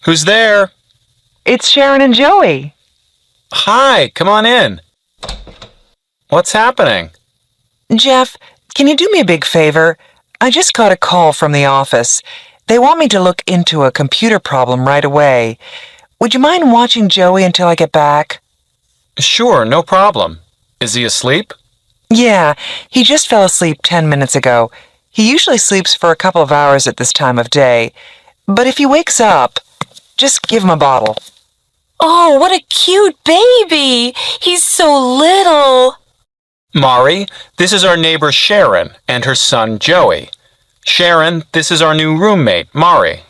Who's there? It's Sharon and Joey. Hi, come on in. What's happening? Jeff, can you do me a big favor? I just got a call from the office. They want me to look into a computer problem right away. Would you mind watching Joey until I get back? Sure, no problem. Is he asleep? Yeah, he just fell asleep 10 minutes ago. He usually sleeps for a couple of hours at this time of day. But if he wakes up, just give him a bottle. Oh, what a cute baby! He's so little. Mari, this is our neighbor Sharon and her son Joey. Sharon, this is our new roommate, Mari.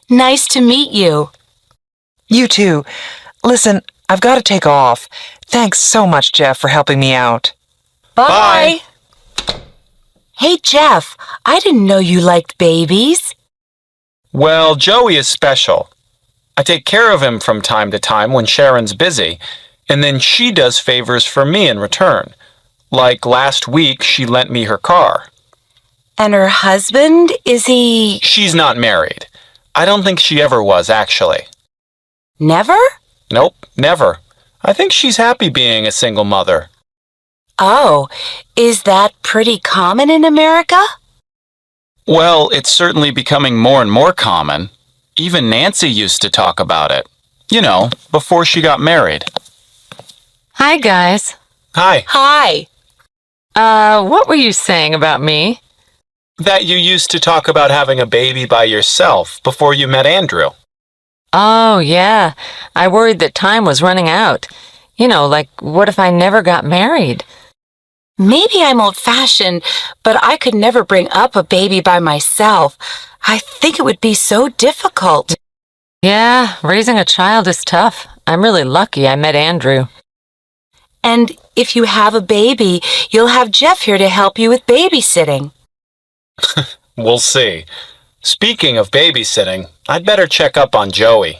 Nice to meet you. You too. Listen, I've got to take off. Thanks so much, Jeff, for helping me out. Bye. Hey, Jeff, I didn't know you liked babies. Well, Joey is special. I take care of him from time to time when Sharon's busy, and then she does favors for me in return. Like last week, she lent me her car. And her husband, is he... She's not married. I don't think she ever was, actually. Never? Nope, never. I think she's happy being a single mother. Oh, is that pretty common in America? Well, it's certainly becoming more and more common. Even Nancy used to talk about it. You know, before she got married. Hi, guys. Hi. Hi. What were you saying about me? That you used to talk about having a baby by yourself before you met Andrew. Oh, yeah. I worried that time was running out. You know, like, what if I never got married? Maybe I'm old-fashioned, but I could never bring up a baby by myself. I think it would be so difficult. Yeah, raising a child is tough. I'm really lucky I met Andrew. And if you have a baby, you'll have Jeff here to help you with babysitting. We'll see. Speaking of babysitting, I'd better check up on Joey.